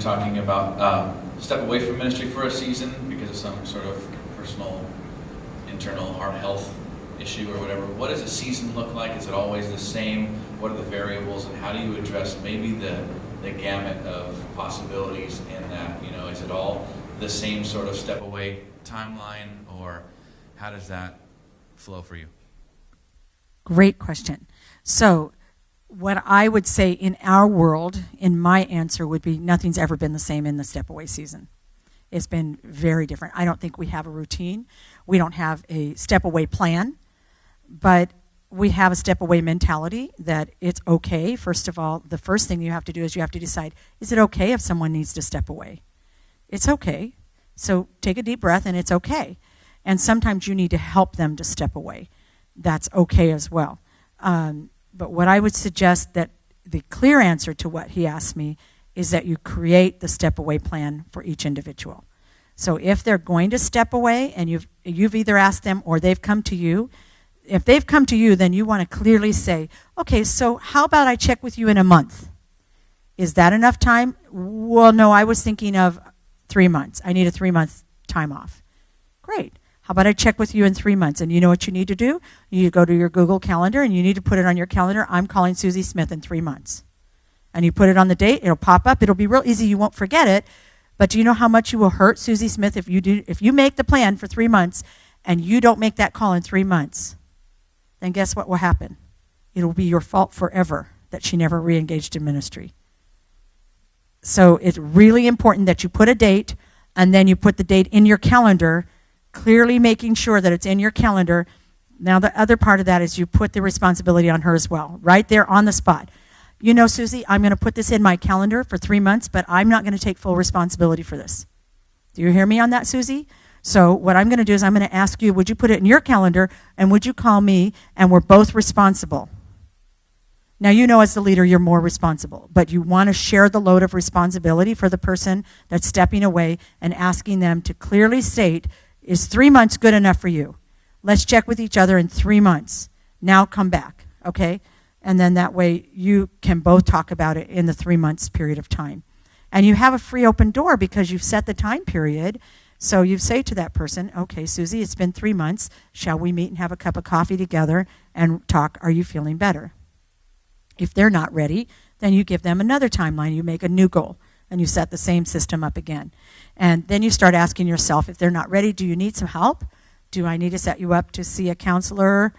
you're talking about step away from ministry for a season because of some sort of personal, internal health issue or whatever. What does a season look like? Is it always the same? What are the variables, and how do you address maybe the gamut of possibilities in that? You know, is it all the same sort of step away timeline, or how does that flow for you? Great question. So what I would say in our world, in my answer, would be nothing's ever been the same in the step away season. It's been very different. I don't think we have a routine. We don't have a step away plan, but we have a step away mentality that it's okay. First of all, the first thing you have to do is you have to decide, is it okay if someone needs to step away? It's okay. So take a deep breath, and it's okay. And sometimes you need to help them to step away. That's okay as well. But what I would suggest, that the clear answer to what he asked me is that you create the step away plan for each individual. So if they're going to step away and you've either asked them or they've come to you, if they've come to you, then you want to clearly say, okay, so how about I check with you in a month? Is that enough time? Well, no, I was thinking of 3 months. I need a 3-month time off. Great. How about I check with you in 3 months? And you know what you need to do? You need to go to your Google Calendar, and you need to put it on your calendar. I'm calling Susie Smith in 3 months. And you put it on the date. It'll pop up. It'll be real easy. You won't forget it. But do you know how much you will hurt Susie Smith if you make the plan for 3 months and you don't make that call in 3 months? Then guess what will happen? It'll be your fault forever that she never re-engaged in ministry. So it's really important that you put a date, and then you put the date in your calendar, clearly making sure that it's in your calendar. Now the other part of that is you put the responsibility on her as well, right there on the spot. You know, Susie, I'm going to put this in my calendar for 3 months, but I'm not going to take full responsibility for this. Do you hear me on that, Susie? So what I'm going to do is I'm going to ask you, would you put it in your calendar, and would you call me, and we're both responsible. Now, you know, as the leader, you're more responsible, but you want to share the load of responsibility for the person that's stepping away and asking them to clearly state, is 3 months good enough for you? Let's check with each other in 3 months. Now come back, okay? And then that way you can both talk about it in the 3 months period of time. And you have a free open door because you've set the time period. So you say to that person, okay, Susie, it's been 3 months. Shall we meet and have a cup of coffee together and talk? Are you feeling better? If they're not ready, then you give them another timeline. You make a new goal, and you set the same system up again. And then you start asking yourself, if they're not ready, do you need some help? Do I need to set you up to see a counselor?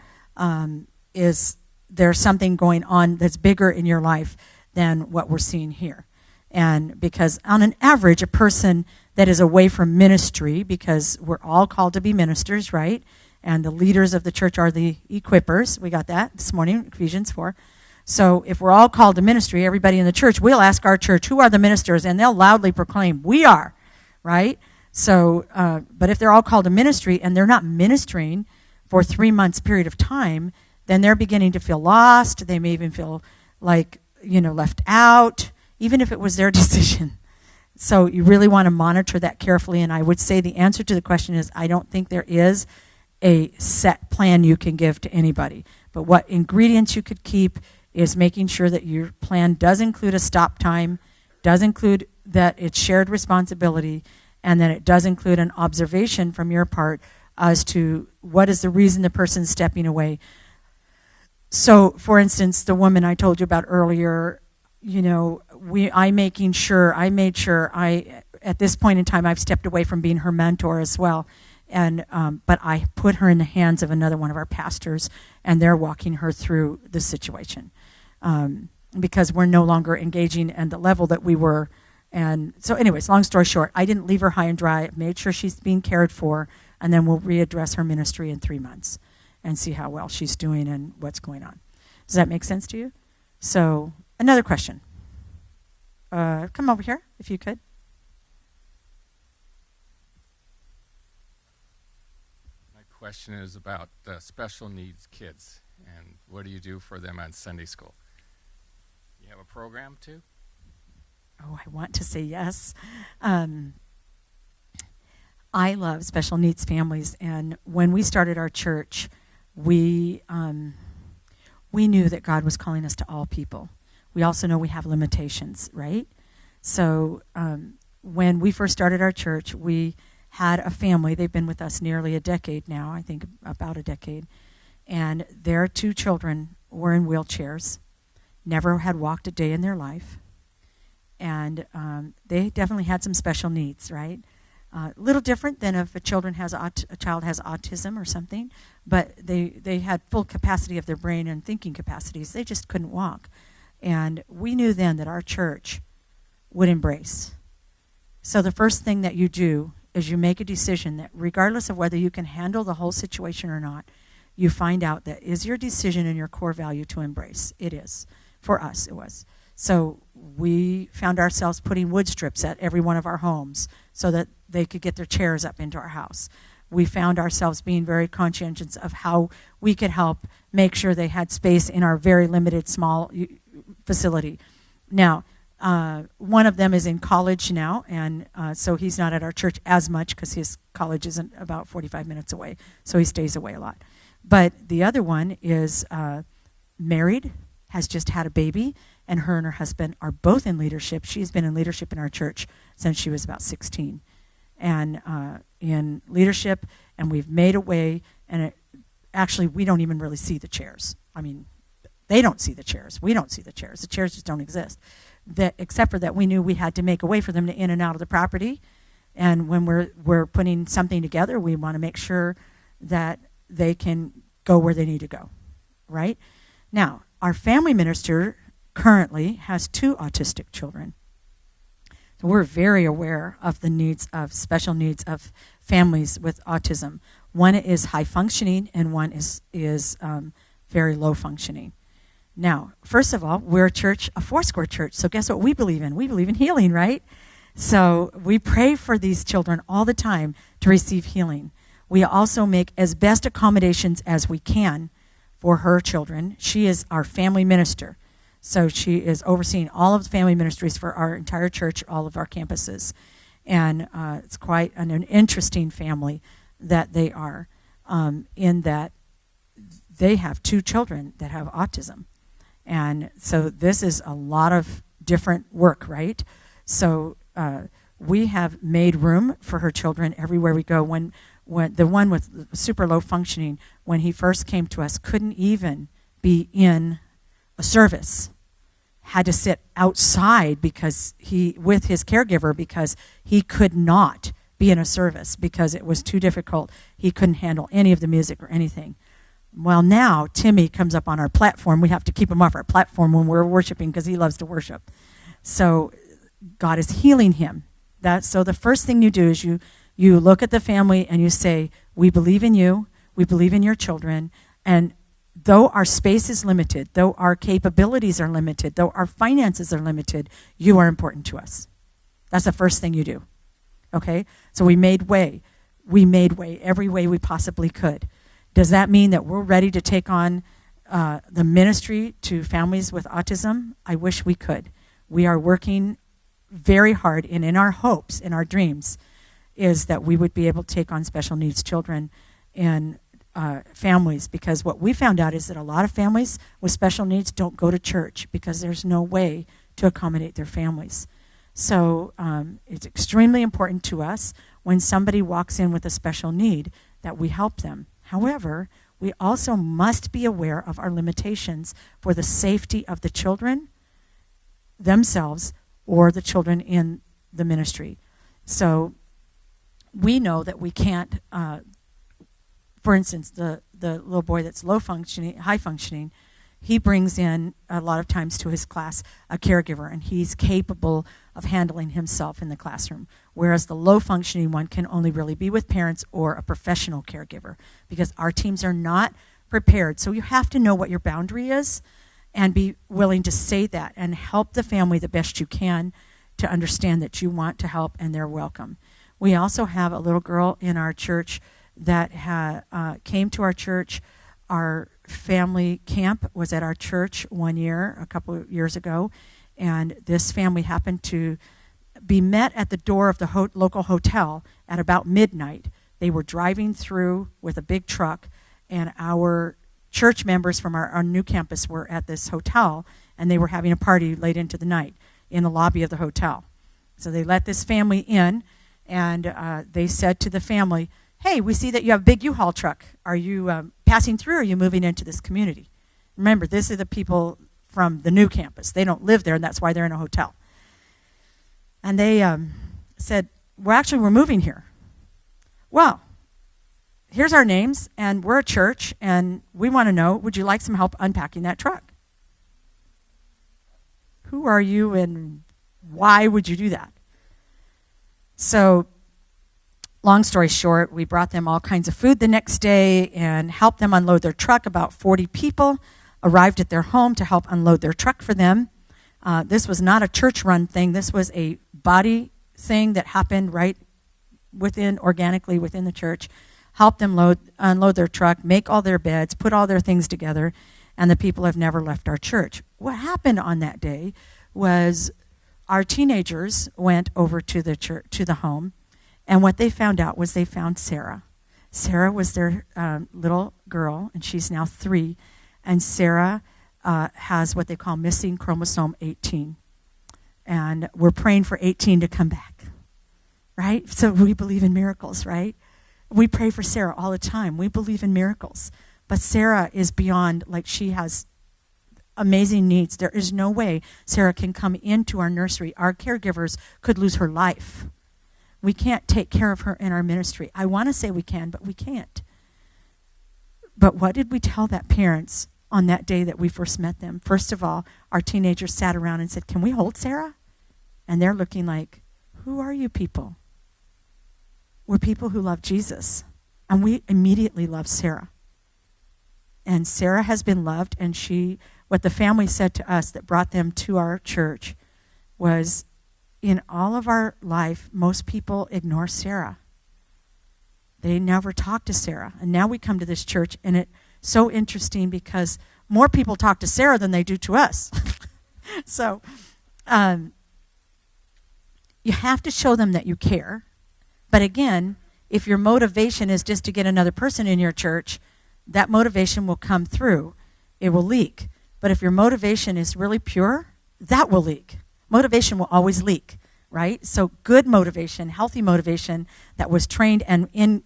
Is there something going on that's bigger in your life than what we're seeing here? And because on an average, a person that is away from ministry, because we're all called to be ministers, right? And the leaders of the church are the equippers. We got that this morning, Ephesians 4. So if we're all called to ministry, everybody in the church, we'll ask our church, who are the ministers? And they'll loudly proclaim, we are, right? So, but if they're all called to ministry and they're not ministering for 3 months period of time, then they're beginning to feel lost. They may even feel like, left out, even if it was their decision. So you really want to monitor that carefully. And I would say the answer to the question is, I don't think there is a set plan you can give to anybody. But what ingredients you could keep is making sure that your plan does include a stop time, does include that it's shared responsibility, and that it does include an observation from your part as to what is the reason the person's stepping away. So, for instance, the woman I told you about earlier, I made sure at this point in time, I've stepped away from being her mentor as well. And but I put her in the hands of another one of our pastors, and they're walking her through the situation because we're no longer engaging at the level that we were. And so anyways, long story short, I didn't leave her high and dry. I made sure she's being cared for, and then we'll readdress her ministry in 3 months and see how well she's doing and what's going on. Does that make sense to you? So another question. Come over here, if you could. Question is about the special needs kids, and what do you do for them on Sunday school? You have a program too? Oh, I want to say yes. I love special needs families, and when we started our church, we knew that God was calling us to all people. We also know we have limitations, right? So when we first started our church, we had a family. They've been with us nearly a decade now, I think about a decade. And their 2 children were in wheelchairs, never had walked a day in their life. And they definitely had some special needs, right? A little different than if a child has autism or something, but they had full capacity of their brain and thinking capacities. They just couldn't walk. And we knew then that our church would embrace. So the first thing that you do is you make a decision that regardless of whether you can handle the whole situation or not, you find out that is your decision and your core value to embrace. It is. For us, it was. So we found ourselves putting wood strips at every one of our homes so that they could get their chairs up into our house. We found ourselves being very conscientious of how we could help make sure they had space in our very limited small facility. Now, one of them is in college now, and so he's not at our church as much because his college isn't about 45 minutes away, so he stays away a lot. But the other one is married, has just had a baby, and her husband are both in leadership. She's been in leadership in our church since she was about 16. And in leadership, and we've made a way, and actually we don't even really see the chairs. I mean, they don't see the chairs. We don't see the chairs. The chairs just don't exist. Except for that we knew we had to make a way for them to in and out of the property. And when we're putting something together, we want to make sure that they can go where they need to go, right? Now, our family minister currently has 2 autistic children. So we're very aware of the needs of special needs of families with autism. One is high functioning and one is very low functioning. Now, first of all, we're a church, a Foursquare church, so guess what we believe in? We believe in healing, right? So we pray for these children all the time to receive healing. We also make as best accommodations as we can for her children. She is our family minister. So she is overseeing all of the family ministries for our entire church, all of our campuses. And it's quite an interesting family that they are, in that they have 2 children that have autism. And so this is a lot of different work, right? So we have made room for her children everywhere we go. When the one with super low functioning, when he first came to us, couldn't even be in a service, had to sit outside because with his caregiver because he could not be in a service because it was too difficult. He couldn't handle any of the music or anything. Well, now Timmy comes up on our platform. We have to keep him off our platform when we're worshiping because he loves to worship. So God is healing him. So the first thing you do is you look at the family and you say, we believe in you, we believe in your children, and though our space is limited, though our capabilities are limited, though our finances are limited, you are important to us. That's the first thing you do. Okay? So we made way. We made way every way we possibly could. Does that mean that we're ready to take on the ministry to families with autism? I wish we could. We are working very hard, and in our hopes, in our dreams, is that we would be able to take on special needs children and families, because what we found out is that a lot of families with special needs don't go to church because there's no way to accommodate their families. So it's extremely important to us when somebody walks in with a special need that we help them. However, we also must be aware of our limitations for the safety of the children themselves or the children in the ministry. So we know that we can't, for instance, the little boy that's high functioning, he brings in a lot of times to his class a caregiver, and he's capable of handling himself in the classroom, whereas the low functioning one can only really be with parents or a professional caregiver, because our teams are not prepared. So you have to know what your boundary is and be willing to say that and help the family the best you can to understand that you want to help and they're welcome. We also have a little girl in our church that came to our church. Our family camp was at our church one year, a couple of years ago, and this family happened to be met at the door of the local hotel at about midnight. They were driving through with a big truck, and our church members from our new campus were at this hotel, and they were having a party late into the night in the lobby of the hotel. So they let this family in, and they said to the family, hey, we see that you have a big U-Haul truck. Are you passing through, or are you moving into this community? Remember, this are the people from the new campus. They don't live there, and that's why they're in a hotel. And they said, we're moving here. Well, here's our names, and we're a church, and we want to know, would you like some help unpacking that truck? Who are you, and why would you do that? So, long story short, we brought them all kinds of food the next day and helped them unload their truck. About 40 people arrived at their home to help unload their truck for them. This was not a church-run thing. This was a body thing that happened right organically within the church. Help them unload their truck, make all their beds, put all their things together, and the people have never left our church. What happened on that day was our teenagers went over to the church, to the home, and what they found out was they found Sarah. Sarah was their little girl, and she's now 3, and Sarah has what they call missing chromosome 18. And we're praying for 18 to come back, right? So we believe in miracles, right? We pray for Sarah all the time. We believe in miracles. But Sarah is beyond, like, she has amazing needs. There is no way Sarah can come into our nursery. Our caregivers could lose her life. We can't take care of her in our ministry. I want to say we can, but we can't. But what did we tell that parents on that day that we first met them? First of all, our teenagers sat around and said, can we hold Sarah? And they're looking like, who are you people? We're people who love Jesus. And we immediately love Sarah. And Sarah has been loved, and what the family said to us that brought them to our church was, in all of our life, most people ignore Sarah. They never talk to Sarah. And now we come to this church, and it's so interesting because more people talk to Sarah than they do to us. So you have to show them that you care. But again, if your motivation is just to get another person in your church, that motivation will come through. It will leak. But if your motivation is really pure, that will leak. Motivation will always leak, right? So good motivation, healthy motivation that was trained and in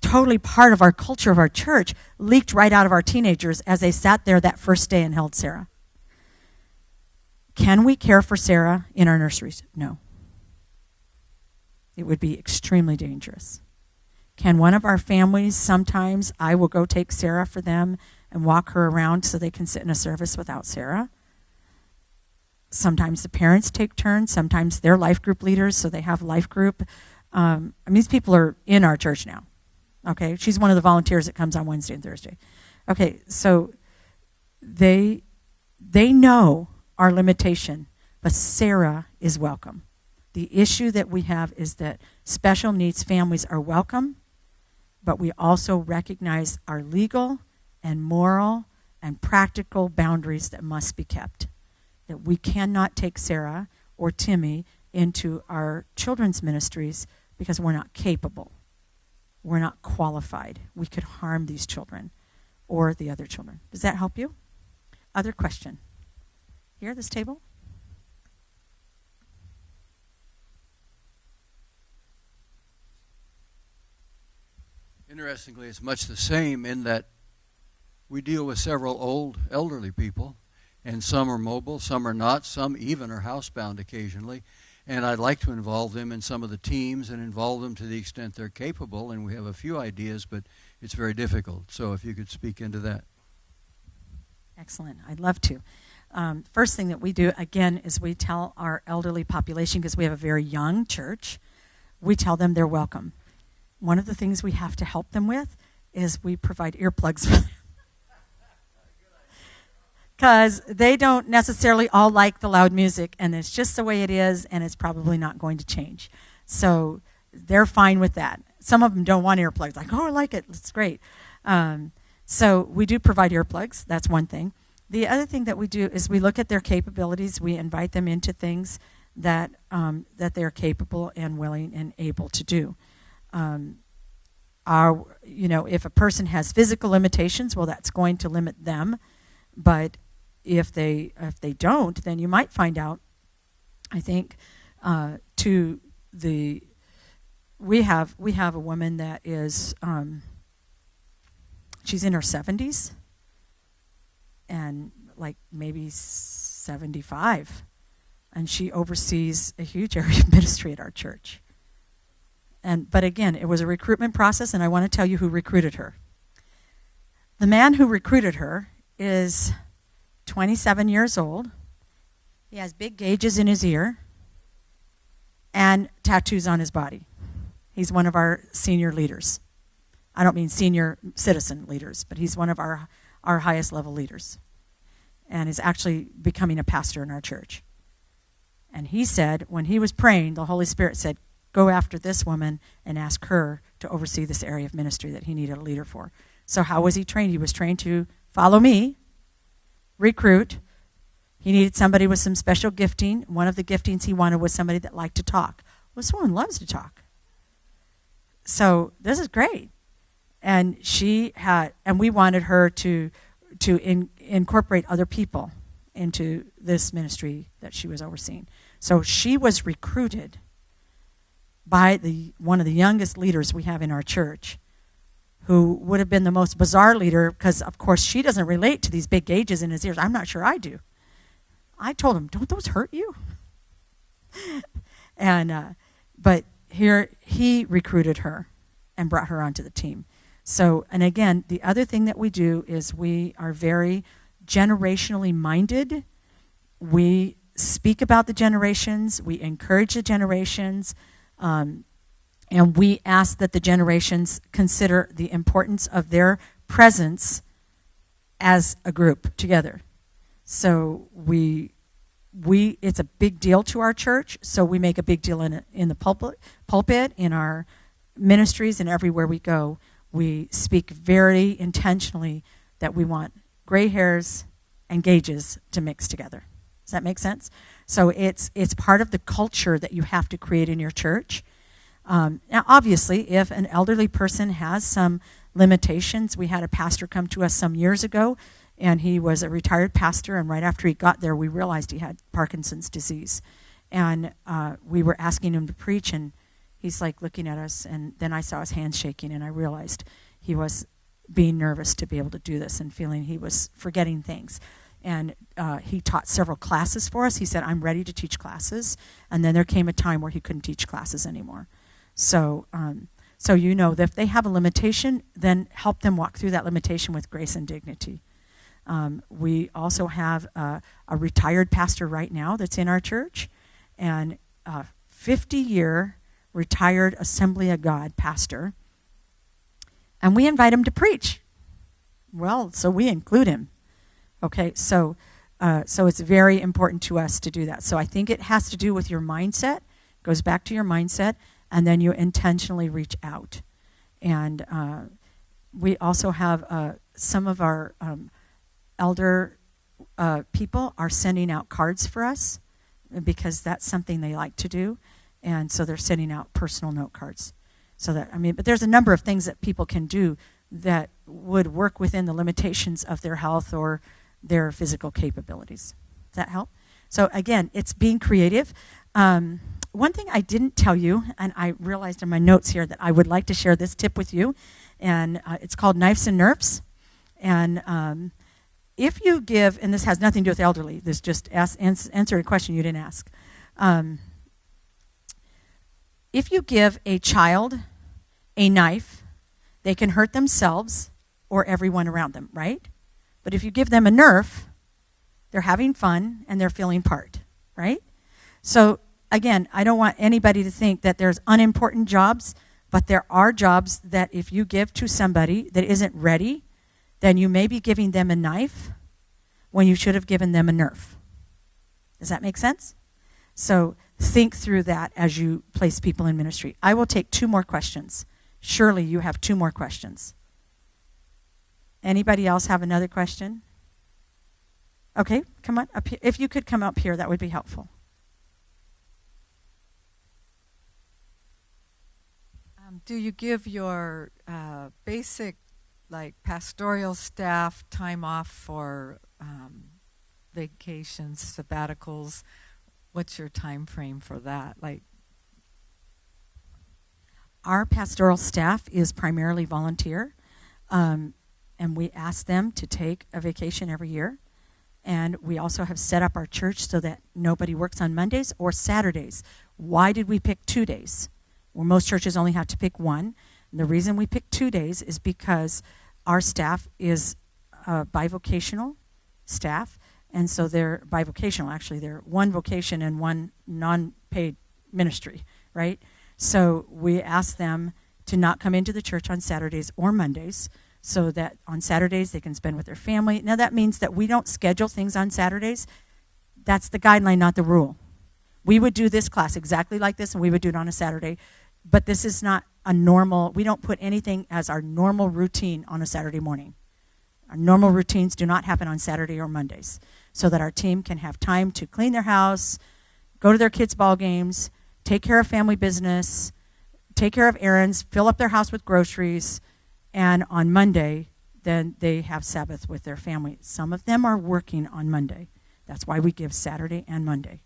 totally part of our culture of our church leaked right out of our teenagers as they sat there that first day and held Sarah. Can we care for Sarah in our nurseries? No. It would be extremely dangerous. Can one of our families, sometimes I will go take Sarah for them and walk her around so they can sit in a service without Sarah? Sometimes the parents take turns. Sometimes they're life group leaders, so they have life group. These people are in our church now. Okay, she's one of the volunteers that comes on Wednesday and Thursday. Okay, so they know our limitation, but Sarah is welcome. The issue that we have is that special needs families are welcome, but we also recognize our legal and moral and practical boundaries that must be kept. That we cannot take Sarah or Timmy into our children's ministries because we're not capable. We're not qualified. We could harm these children or the other children. Does that help you? Other question? Here at this table? Interestingly, it's much the same in that we deal with several elderly people, and some are mobile, some are not, some even are housebound occasionally. And I'd like to involve them in some of the teams and involve them to the extent they're capable, and we have a few ideas, but it's very difficult. So if you could speak into that. Excellent. I'd love to. First thing that we do, again, is we tell our elderly population, because we have a very young church, we tell them they're welcome. One of the things we have to help them with is we provide earplugs for them. Because they don't necessarily all like the loud music, and it's just the way it is, and it's probably not going to change. So they're fine with that. Some of them don't want earplugs. Like, oh, I like it. It's great. So we do provide earplugs. That's one thing. The other thing that we do is we look at their capabilities. We invite them into things that they're capable and willing and able to do. If a person has physical limitations, well, that's going to limit them. But if they don't, then you might find out, I think, to the. We have a woman that is. She's in her 70s, and like maybe 75, and she oversees a huge area of ministry at our church. But again, it was a recruitment process, and I want to tell you who recruited her. The man who recruited her is 27 years old. He has big gauges in his ear and tattoos on his body. He's one of our senior leaders. I don't mean senior citizen leaders, but he's one of our highest level leaders, and is actually becoming a pastor in our church. And he said, when he was praying, the Holy Spirit said, go after this woman and ask her to oversee this area of ministry that he needed a leader for. So how was he trained? He was trained to follow me, recruit. He needed somebody with some special gifting. One of the giftings he wanted was somebody that liked to talk. Well, this woman loves to talk. So this is great. And we wanted her to incorporate other people into this ministry that she was overseeing. So she was recruited by one of the youngest leaders we have in our church, who would have been the most bizarre leader, because of course she doesn't relate to these big gauges in his ears. I'm not sure I do. I told him, don't those hurt you? But here he recruited her and brought her onto the team. So, and again, the other thing that we do is we are very generationally minded. We speak about the generations. We encourage the generations. And we ask that the generations consider the importance of their presence as a group together. So it's a big deal to our church, so we make a big deal in the pulpit, in our ministries, and everywhere we go. We speak very intentionally that we want gray hairs and gauges to mix together. Does that make sense? So it's part of the culture that you have to create in your church. Now, obviously, if an elderly person has some limitations, we had a pastor come to us some years ago, and he was a retired pastor, and right after he got there, we realized he had Parkinson's disease. And we were asking him to preach, and he's like looking at us, and then I saw his hands shaking, and I realized he was being nervous to be able to do this and feeling he was forgetting things. And he taught several classes for us. He said, I'm ready to teach classes. And then there came a time where he couldn't teach classes anymore. So you know that if they have a limitation, then help them walk through that limitation with grace and dignity. We also have a retired pastor right now that's in our church, and a 50-year retired Assembly of God pastor, and we invite him to preach. Well, so we include him. Okay, so it's very important to us to do that. So I think it has to do with your mindset, goes back to your mindset, and then you intentionally reach out. And we also have some of our elder people are sending out cards for us, because that's something they like to do. And so they're sending out personal note cards. But there's a number of things that people can do that would work within the limitations of their health or their physical capabilities. Does that help? So again, it's being creative. One thing I didn't tell you, and I realized in my notes here that I would like to share this tip with you, and it's called Knives and Nerves. And if you give, and this has nothing to do with elderly, this just answered a question you didn't ask. If you give a child a knife, they can hurt themselves or everyone around them, right? But if you give them a Nerf, they're having fun and they're feeling part, right? So again, I don't want anybody to think that there's unimportant jobs, but there are jobs that if you give to somebody that isn't ready, then you may be giving them a knife when you should have given them a Nerf. Does that make sense? So think through that as you place people in ministry. I will take 2 more questions. Surely you have 2 more questions. Anybody else have another question? Okay, come on up here. If you could come up here, that would be helpful. Do you give your basic, pastoral staff time off for vacations, sabbaticals, what's your time frame for that? Like, Our pastoral staff is primarily volunteer, and we ask them to take a vacation every year. And we also have set up our church so that nobody works on Mondays or Saturdays. Why did we pick 2 days? Well, most churches only have to pick one. And the reason we pick 2 days is because our staff is bivocational staff. And so they're bivocational, actually. They're one vocation and one non-paid ministry, right? So we ask them to not come into the church on Saturdays or Mondays, so that on Saturdays they can spend with their family. Now that means that we don't schedule things on Saturdays. That's the guideline, not the rule. We would do this class exactly like this, and we would do it on a Saturday, but this is not a normal, we don't put anything as our normal routine on a Saturday morning. Our normal routines do not happen on Saturday or Mondays, so that our team can have time to clean their house, go to their kids' ball games, take care of family business, take care of errands, fill up their house with groceries, and on Monday, then they have Sabbath with their family. Some of them are working on Monday. That's why we give Saturday and Monday.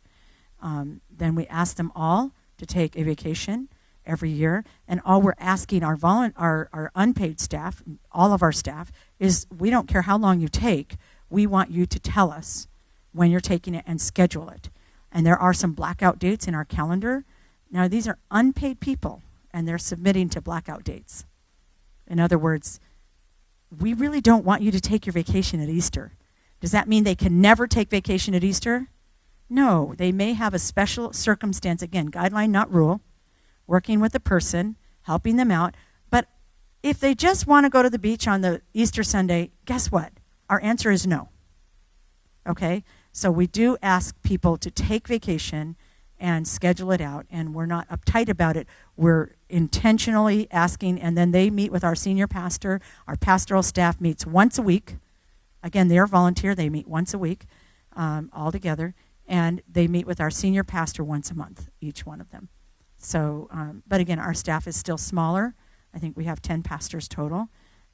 Then we ask them all to take a vacation every year. And all we're asking our unpaid staff, all of our staff, is we don't care how long you take. We want you to tell us when you're taking it and schedule it. And there are some blackout dates in our calendar. Now, these are unpaid people, and they're submitting to blackout dates. In other words, we really don't want you to take your vacation at Easter. Does that mean they can never take vacation at Easter? No, they may have a special circumstance, again, guideline, not rule, working with the person, helping them out. But if they just want to go to the beach on the Easter Sunday, guess what? Our answer is no. Okay? So we do ask people to take vacation and schedule it out, and we're not uptight about it. We're intentionally asking, and then they meet with our senior pastor. Our pastoral staff meets once a week. Again, they're volunteer. They meet once a week all together, and they meet with our senior pastor once a month, each one of them. So, but again, our staff is still smaller. I think we have 10 pastors total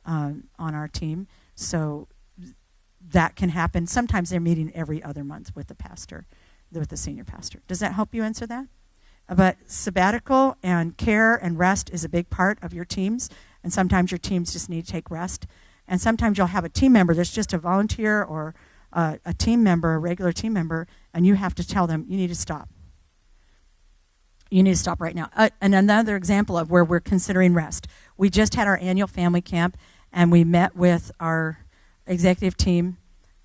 on our team. So that can happen. Sometimes they're meeting every other month with the pastor, with the senior pastor. Does that help you answer that? But sabbatical and care and rest is a big part of your teams, and sometimes your teams just need to take rest. And sometimes you'll have a team member that's just a volunteer or a team member, a regular team member, and you have to tell them, you need to stop. You need to stop right now. And another example of where we're considering rest. We just had our annual family camp, and we met with our executive team,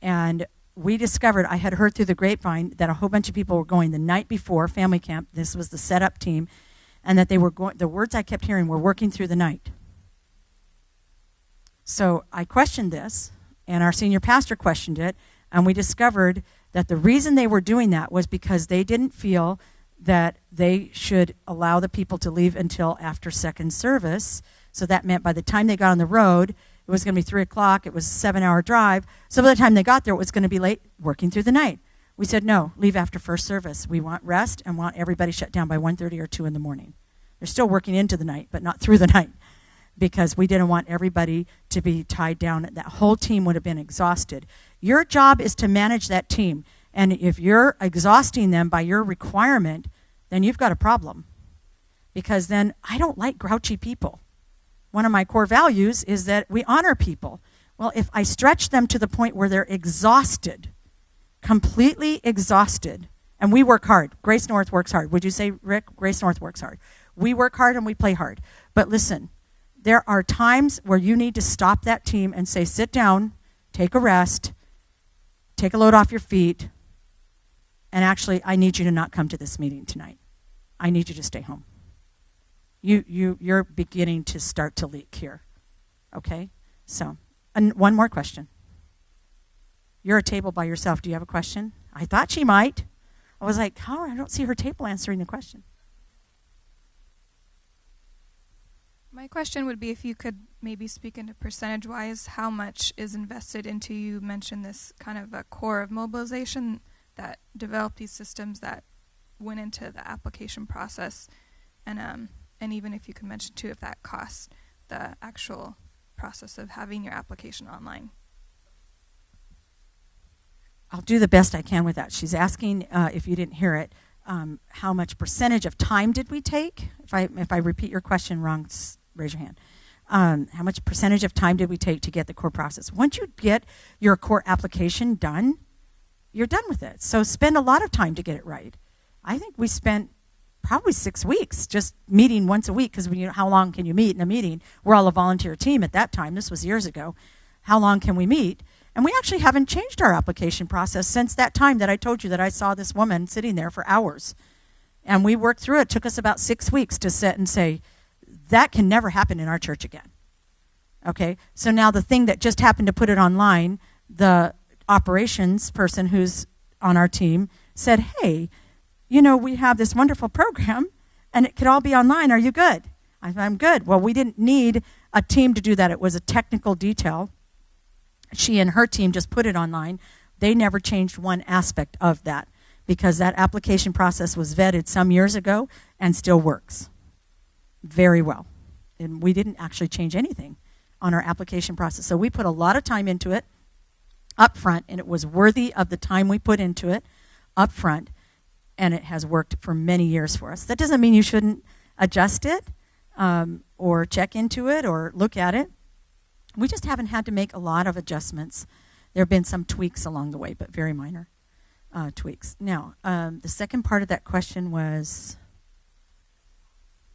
and we discovered, I had heard through the grapevine that a whole bunch of people were going the night before family camp. This was the setup team, and that they were going, the words I kept hearing were working through the night. So I questioned this, and our senior pastor questioned it, and we discovered that the reason they were doing that was because they didn't feel that they should allow the people to leave until after second service. So that meant by the time they got on the road, it was going to be 3 o'clock. It was a 7-hour drive. So by the time they got there, it was going to be late, working through the night. We said, no, leave after first service. We want rest and want everybody shut down by 1:30 or 2 in the morning. They're still working into the night, but not through the night, because we didn't want everybody to be tied down. That whole team would have been exhausted. Your job is to manage that team. And if you're exhausting them by your requirement, then you've got a problem. Because then I don't like grouchy people. One of my core values is that we honor people. Well, if I stretch them to the point where they're exhausted, completely exhausted, and we work hard. Grace North works hard. Would you say, Rick? Grace North works hard. We work hard and we play hard. But listen, there are times where you need to stop that team and say, sit down, take a rest, take a load off your feet, and actually, I need you to not come to this meeting tonight. I need you to stay home. You're beginning to start to leak here, okay? So, one more question. You're at a table by yourself. Do you have a question? I thought she might. I was like, oh, I don't see her table answering the question. My question would be if you could maybe speak into percentage-wise, how much is invested into, you mentioned this kind of a core of mobilization that developed these systems that went into the application process, and even if you could mention too if that costs the actual process of having your application online. I'll do the best I can with that. She's asking, if you didn't hear it, how much percentage of time did we take? If I repeat your question wrong, raise your hand. How much percentage of time did we take to get the core process? Once you get your core application done, you're done with it. So spend a lot of time to get it right. I think we spent probably 6 weeks just meeting once a week, because how long can you meet in a meeting? We're all a volunteer team at that time. This was years ago. How long can we meet? And we actually haven't changed our application process since that time that I told you that I saw this woman sitting there for hours. And we worked through it. It took us about 6 weeks to sit and say, that can never happen in our church again. Okay? So now the thing that just happened to put it online, the operations person who's on our team said, hey, we have this wonderful program, and it could all be online. Are you good? I'm good. Well, we didn't need a team to do that. It was a technical detail. She and her team just put it online. They never changed one aspect of that, because that application process was vetted some years ago and still works very well. And we didn't actually change anything on our application process. So we put a lot of time into it up front, and it was worthy of the time we put into it up front. And it has worked for many years for us. That doesn't mean you shouldn't adjust it or check into it or look at it. We just haven't had to make a lot of adjustments. There have been some tweaks along the way, but very minor tweaks. Now, the second part of that question was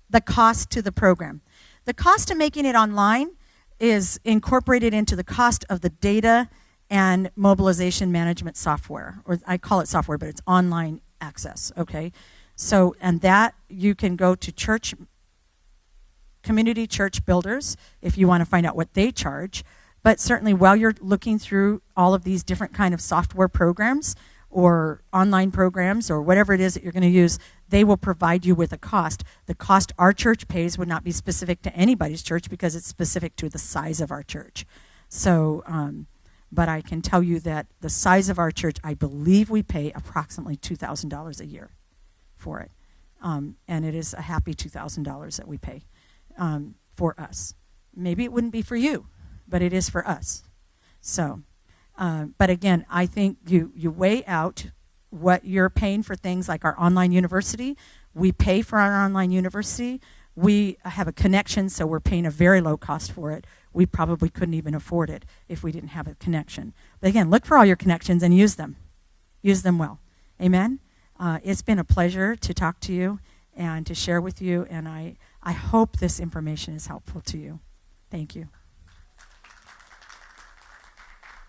the cost to the program. The cost of making it online is incorporated into the cost of the data and mobilization management software, or I call it software, but it's online access, okay? So, and that you can go to community church builders if you want to find out what they charge. But certainly while you're looking through all of these different kind of software programs or online programs or whatever it is that you're going to use, they will provide you with a cost. The cost our church pays would not be specific to anybody's church because it's specific to the size of our church. So, but I can tell you that the size of our church, I believe we pay approximately $2,000 a year for it. And it is a happy $2,000 that we pay for us. Maybe it wouldn't be for you, but it is for us. So, but again, I think you weigh out what you're paying for things like our online university. We pay for our online university. We have a connection, so we're paying a very low cost for it. We probably couldn't even afford it if we didn't have a connection. But again, look for all your connections and use them. Use them well. Amen? It's been a pleasure to talk to you and to share with you, and I hope this information is helpful to you. Thank you.